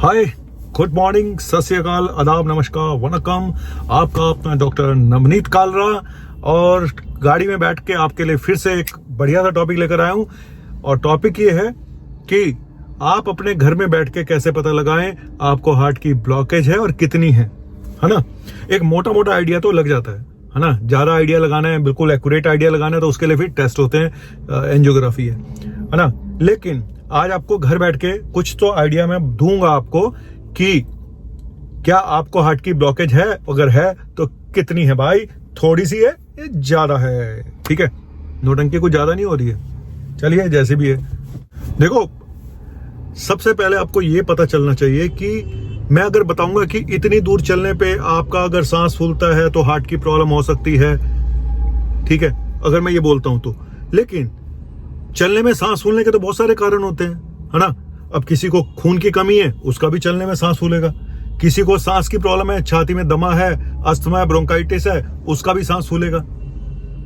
हाय, good morning, सत श्री अकाल, आदाब, नमस्कार, वनकम। आपका अपना डॉक्टर नवनीत कालरा और गाड़ी में बैठ के आपके लिए फिर से एक बढ़िया सा टॉपिक लेकर आया हूं। और टॉपिक ये है कि आप अपने घर में बैठ के कैसे पता लगाएं आपको हार्ट की ब्लॉकेज है और कितनी है ना। एक मोटा मोटा आइडिया तो लग जाता है ना। ज्यादा आइडिया लगाना है, बिल्कुल एक्यूरेट आइडिया लगाना है तो उसके लिए फिर टेस्ट होते हैं, एंजियोग्राफी है ना। लेकिन आज आपको घर बैठ के कुछ तो आइडिया मैं दूंगा आपको कि क्या आपको हार्ट की ब्लॉकेज है, अगर है तो कितनी है। भाई थोड़ी सी है या ज्यादा है, ठीक है। नोटंकी कुछ ज्यादा नहीं हो रही है, चलिए जैसे भी है। देखो, सबसे पहले आपको ये पता चलना चाहिए कि मैं अगर बताऊंगा कि इतनी दूर चलने पे आपका अगर सांस फूलता है तो हार्ट की प्रॉब्लम हो सकती है, ठीक है, अगर मैं ये बोलता हूं तो। लेकिन चलने में सांस फूलने के तो बहुत सारे कारण होते हैं, है ना। अब किसी को खून की कमी है, उसका भी चलने में सांस फूलेगा। किसी को सांस की प्रॉब्लम है, छाती में दमा है, अस्थमा है, ब्रोंकाइटिस है, उसका भी सांस फूलेगा।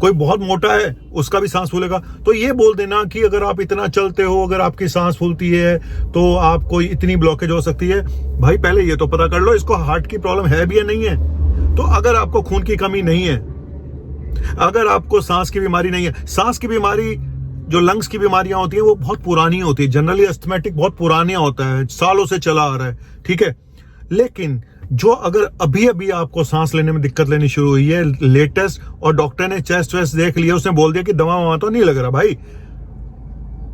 कोई बहुत मोटा है, उसका भी सांस फूलेगा। तो ये बोल देना कि अगर आप इतना चलते हो, अगर आपकी सांस फूलती है तो आपको इतनी ब्लॉकेज हो सकती है। भाई पहले ये तो पता कर लो इसको हार्ट की प्रॉब्लम है भी या नहीं है। तो अगर आपको खून की कमी नहीं है, अगर आपको सांस की बीमारी नहीं है, सांस की बीमारी जो लंग्स की बीमारियां होती है वो बहुत पुरानी होती है। जनरली अस्थमेटिक बहुत पुराना होता है, सालों से चला आ रहा है, ठीक है। लेकिन जो अगर अभी अभी आपको सांस लेने में दिक्कत लेनी शुरू हुई है, लेटेस्ट, और डॉक्टर ने चेस्ट वेस्ट देख लिया, उसने बोल दिया कि दवा ववा तो नहीं लग रहा भाई,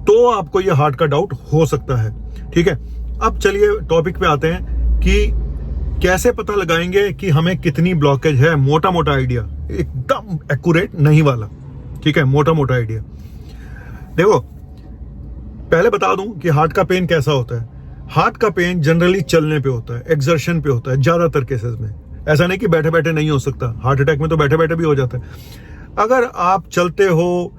तो आपको ये हार्ट का डाउट हो सकता है, ठीक है। अब चलिए टॉपिक पे आते हैं कि कैसे पता लगाएंगे कि हमें कितनी ब्लॉकेज है। मोटा मोटा आइडिया, एकदम एक्यूरेट नहीं वाला, ठीक है, मोटा मोटा आइडिया। देखो, पहले बता दूं कि हार्ट का पेन कैसा होता है। हार्ट का पेन जनरली चलने पे होता है, एक्सर्शन पे होता है ज्यादातर केसेस में। ऐसा नहीं कि बैठे बैठे नहीं हो सकता, हार्ट अटैक में तो बैठे बैठे भी हो जाता है। अगर आप चलते हो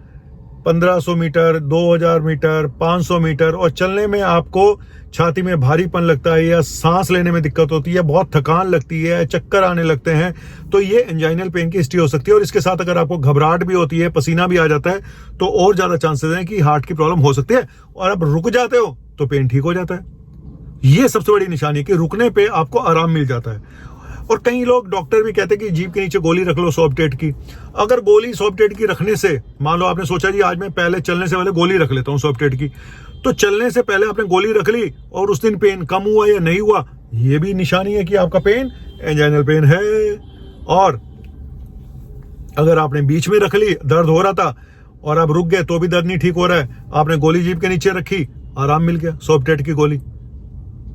1500 मीटर, 2000 मीटर, 500 मीटर और चलने में आपको छाती में भारीपन लगता है या सांस लेने में दिक्कत होती है, बहुत थकान लगती है, चक्कर आने लगते हैं, तो ये एंजाइनल पेन की हिस्ट्री हो सकती है। और इसके साथ अगर आपको घबराहट भी होती है, पसीना भी आ जाता है, तो और ज्यादा चांसेस हैं कि हार्ट की प्रॉब्लम हो सकती है। और आप रुक जाते हो तो पेन ठीक हो जाता है। ये सबसे बड़ी निशानी है कि रुकने पे आपको आराम मिल जाता है। और कई लोग, डॉक्टर भी कहते हैं कि जीभ के नीचे गोली रख लो सॉफ्टेट की। अगर गोली सॉफ्टेट की रखने से, मान लो आपने सोचा जी आज मैं पहले चलने से पहले गोली रख लेता हूं सॉफ्टेट की, तो चलने से पहले आपने गोली रख ली और उस दिन पेन कम हुआ या नहीं हुआ, ये भी निशानी है कि आपका पेन एंजाइनल पेन है। और अगर आपने बीच में रख ली, दर्द हो रहा था और आप रुक गए तो भी दर्द नहीं ठीक हो रहा है, आपने गोली जीभ के नीचे रखी, आराम मिल गया, सॉफ्टेट की गोली,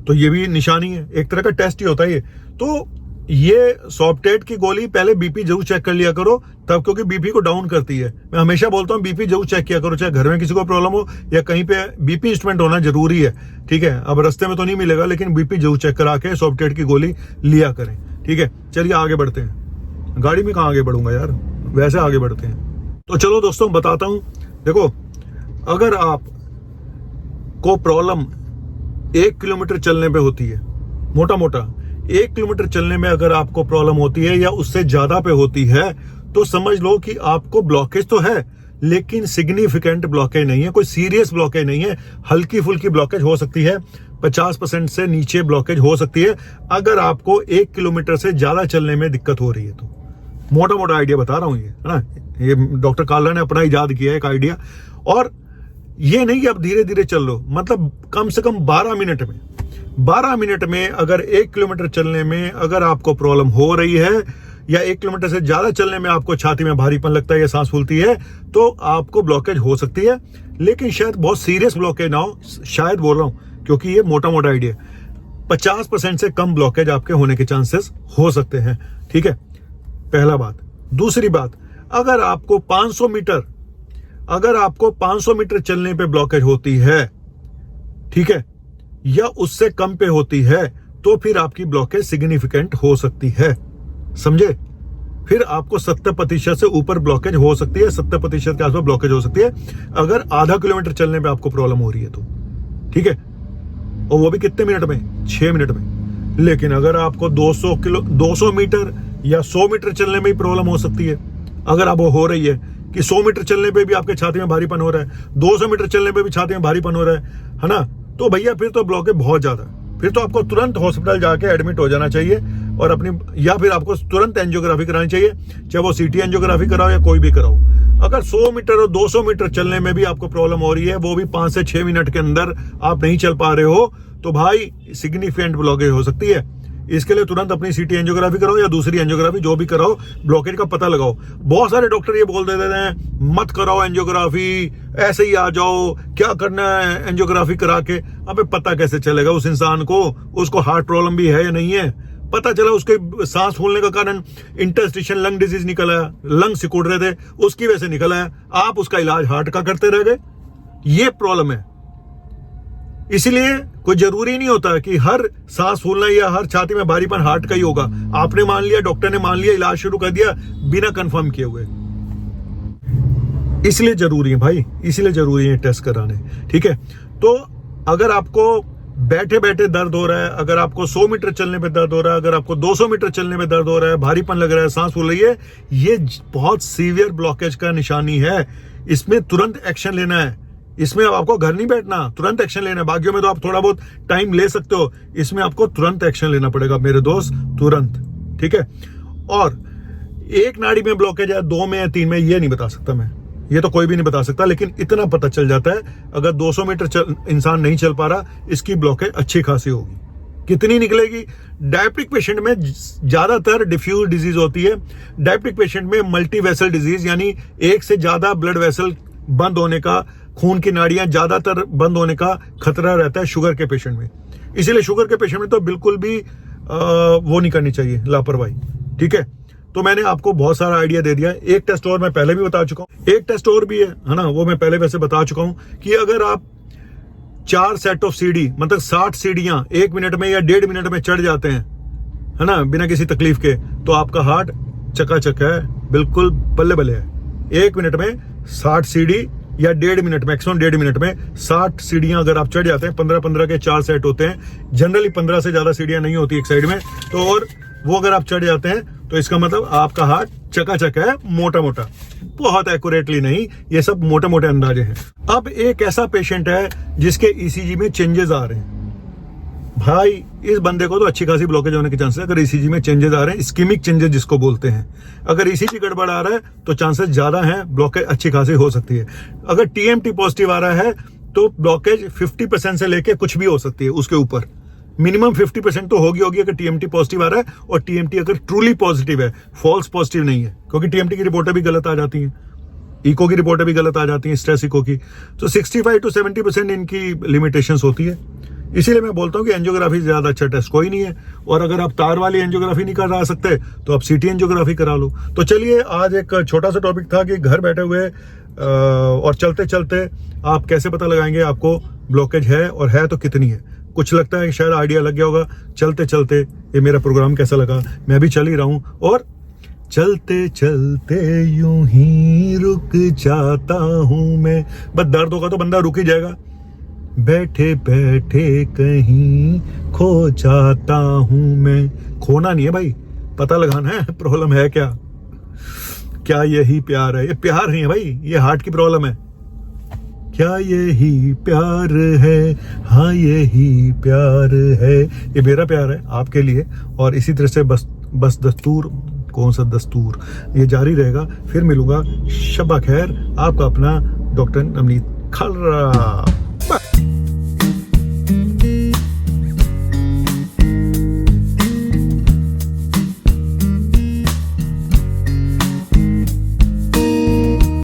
तो ये भी निशानी है। एक तरह का टेस्ट ही होता है ये। तो ये सॉफ्टेट की गोली पहले बीपी जरूर चेक कर लिया करो तब, क्योंकि बीपी को डाउन करती है। मैं हमेशा बोलता हूँ बीपी जरूर चेक किया करो, चाहे घर में किसी को प्रॉब्लम हो या कहीं पे, बीपी इंस्ट्रूमेंट होना जरूरी है, ठीक है। अब रास्ते में तो नहीं मिलेगा, लेकिन बीपी जरूर चेक करा के सॉफ्टेट की गोली लिया करें, ठीक है। चलिए आगे बढ़ते हैं। गाड़ी में कहाँ आगे बढ़ूंगा यार, वैसे आगे बढ़ते हैं। तो चलो दोस्तों बताता हूँ। देखो, अगर आप को प्रॉब्लम 1 किलोमीटर चलने पे होती है, मोटा मोटा 1 किलोमीटर चलने में अगर आपको प्रॉब्लम होती है या उससे ज्यादा पे होती है, तो समझ लो कि आपको ब्लॉकेज तो है, लेकिन सिग्निफिकेंट ब्लॉकेज नहीं है, कोई सीरियस ब्लॉकेज नहीं है। हल्की फुल्की ब्लॉकेज हो सकती है, 50% से नीचे ब्लॉकेज हो सकती है अगर आपको 1 किलोमीटर से ज्यादा चलने में दिक्कत हो रही है तो। मोटा मोटा आइडिया बता रहा हूं ये, है ना। ये डॉक्टर कालरा ने अपना इजाद किया है एक आइडिया। और ये नहीं कि आप धीरे धीरे चल लो, मतलब कम से कम 12 मिनट में अगर 1 किलोमीटर चलने में अगर आपको प्रॉब्लम हो रही है या 1 किलोमीटर से ज्यादा चलने में आपको छाती में भारीपन लगता है या सांस फूलती है, तो आपको ब्लॉकेज हो सकती है। लेकिन शायद बहुत सीरियस ब्लॉकेज ना हो, शायद बोल रहा हूं क्योंकि ये मोटा मोटा आइडिया। 50% से कम ब्लॉकेज आपके होने के चांसेस हो सकते हैं, ठीक है, पहला बात। दूसरी बात, अगर आपको 500 मीटर चलने पे ब्लॉकेज होती है, ठीक है, या उससे कम पे होती है, तो फिर आपकी ब्लॉकेज सिग्निफिकेंट हो सकती है, समझे। फिर आपको 70% से ऊपर ब्लॉकेज हो सकती है, 70% के आसपास ब्लॉकेज हो सकती है अगर आधा किलोमीटर चलने पे आपको प्रॉब्लम हो रही है तो, ठीक है। और वो भी कितने मिनट में, 6 मिनट में। लेकिन अगर आपको 200 मीटर या 100 मीटर चलने में ही प्रॉब्लम हो सकती है, अगर आप वो हो रही है कि 100 मीटर चलने पे भी आपके छाती में भारीपन हो रहा है, 200 मीटर चलने पे भी छाती में भारीपन हो रहा है ना, तो भैया फिर तो ब्लॉकेज बहुत ज्यादा है। फिर तो आपको तुरंत हॉस्पिटल जाके एडमिट हो जाना चाहिए और अपनी, या फिर आपको तुरंत एंजियोग्राफी करानी चाहिए, चाहे वो सीटी एंजियोग्राफी कराओ या कोई भी कराओ। अगर 100 मीटर और 200 मीटर चलने में भी आपको प्रॉब्लम हो रही है, वो भी 5 से 6 मिनट के अंदर आप नहीं चल पा रहे हो, तो भाई सिग्निफिकेंट ब्लॉकेज हो सकती है। इसके लिए तुरंत अपनी सीटी एंजियोग्राफी कराओ या दूसरी एंजियोग्राफी जो भी कराओ, ब्लॉकेज का पता लगाओ। बहुत सारे डॉक्टर ये बोल देते हैं मत कराओ एंजियोग्राफी, ऐसे ही आ जाओ, क्या करना है एंजियोग्राफी करा के। अबे पता कैसे चलेगा उस इंसान को, उसको हार्ट प्रॉब्लम भी है या नहीं है? पता चला उसके सांस फूलने का कारण इंटरस्टिशियल लंग डिजीज निकल आया, लंग सिकुड़ रहे थे, उसकी वजह से निकल आया, आप उसका इलाज हार्ट का करते रह गए। ये प्रॉब्लम है। इसलिए कोई जरूरी नहीं होता कि हर सांस फूलना या हर छाती में भारीपन हार्ट का ही होगा। आपने मान लिया, डॉक्टर ने मान लिया, इलाज शुरू कर दिया बिना कंफर्म किए हुए। इसलिए जरूरी है भाई, इसलिए जरूरी है टेस्ट कराने, ठीक है। तो अगर आपको बैठे बैठे दर्द हो रहा है, अगर आपको 100 मीटर चलने पे दर्द हो रहा है, अगर आपको 200 मीटर चलने में दर्द हो रहा है, भारीपन लग रहा है, सांस फूल रही है, ये बहुत सीवियर ब्लॉकेज का निशानी है। इसमें तुरंत एक्शन लेना है। इसमें आपको घर नहीं बैठना, तुरंत एक्शन लेना है। बाकियों में तो आप थोड़ा बहुत टाइम ले सकते हो, इसमें आपको तुरंत एक्शन लेना पड़ेगा मेरे दोस्त, तुरंत, ठीक है। और एक नाड़ी में ब्लॉकेज है, 2 में या 3 में, ये नहीं बता सकता मैं, ये तो कोई भी नहीं बता सकता, लेकिन इतना पता चल जाता है अगर 200 मीटर इंसान नहीं चल पा रहा, इसकी ब्लॉकेज अच्छी खासी होगी। कितनी निकलेगी? डायबिटिक पेशेंट में ज्यादातर डिफ्यूज डिजीज होती है। डायबिटिक पेशेंट में मल्टी वेसल डिजीज, यानी एक से ज्यादा ब्लड वेसल बंद होने का, खून की नाड़ियां ज्यादातर बंद होने का खतरा रहता है शुगर के पेशेंट में। इसीलिए शुगर के पेशेंट में तो बिल्कुल भी वो नहीं करनी चाहिए, लापरवाही, ठीक है। तो मैंने आपको बहुत सारा आइडिया दे दिया है। एक टेस्ट और मैं पहले भी बता चुका हूं, एक टेस्ट और भी है ना, वो मैं पहले वैसे बता चुका हूं कि अगर आप 4 सेट ऑफ सीढ़ी, मतलब 60 सीढ़ियां 1 मिनट में या 1.5 मिनट में चढ़ जाते हैं, है ना, बिना किसी तकलीफ के, तो आपका हार्ट चकाचक है, बिल्कुल बल्ले बल्ले है। 1 मिनट में 60 सीढ़ी या 1.5 मिनट, मैक्सिमम 1.5 मिनट में 60 सीढ़ियां अगर आप चढ़ जाते हैं, 15-15 के 4 सेट होते हैं, जनरली 15 से ज्यादा सीढ़ियां नहीं होती एक साइड में, तो और वो अगर आप चढ़ जाते हैं तो इसका मतलब आपका हार्ट चकाचक है, मोटा मोटा, बहुत एक्यूरेटली नहीं, ये सब मोटे मोटे अंदाजे हैं। अब एक ऐसा पेशेंट है जिसके ईसीजी में चेंजेस आ रहे हैं, भाई इस बंदे को तो अच्छी खासी ब्लॉकेज होने के चांसेस है। अगर ईसीजी में चेंजेस आ रहे हैं, इस्कीमिक चेंजेस जिसको बोलते हैं, अगर ईसीजी गड़बड़ आ रहा है तो चांसेस ज्यादा हैं, ब्लॉकेज अच्छी खासी हो सकती है। अगर टीएमटी पॉजिटिव आ रहा है तो ब्लॉकेज 50% से लेके कुछ भी हो सकती है, उसके ऊपर मिनिमम 50% तो होगी अगर टीएमटी पॉजिटिव आ रहा है, और टीएमटी अगर ट्रूली पॉजिटिव है, फॉल्स पॉजिटिव नहीं है, क्योंकि टीएमटी की रिपोर्टें भी गलत आ जाती हैं, इको की रिपोर्टें भी गलत आ जाती हैं, स्ट्रेस इको की। तो 65 to 70% इनकी लिमिटेशंस होती है। इसीलिए मैं बोलता हूँ कि एंजियोग्राफी से ज्यादा अच्छा टेस्ट कोई नहीं है। और अगर आप तार वाली एंजियोग्राफी नहीं करा सकते तो आप सीटी एंजियोग्राफी करा लो। तो चलिए, आज एक छोटा सा टॉपिक था कि घर बैठे हुए और चलते चलते आप कैसे पता लगाएंगे आपको ब्लॉकेज है, और है तो कितनी है। कुछ लगता है शायद आइडिया लग गया होगा चलते चलते। ये मेरा प्रोग्राम कैसा लगा, मैं भी चल ही रहा हूँ, और चलते चलते यूं ही रुक जाता हूं मैं। बस दर्द होगा तो बंदा रुक ही जाएगा, बैठे बैठे कहीं खो जाता हूं मैं। खोना नहीं है भाई, पता लगाना है प्रॉब्लम है क्या, क्या यही प्यार है? ये प्यार नहीं है भाई, ये हार्ट की प्रॉब्लम है। क्या यही प्यार है? हाँ यही प्यार है। ये मेरा प्यार है आपके लिए, और इसी तरह से बस दस्तूर, कौन सा दस्तूर, ये जारी रहेगा। फिर मिलूंगा, शब्बा खैर, आपका अपना डॉक्टर नवनीत खालरा।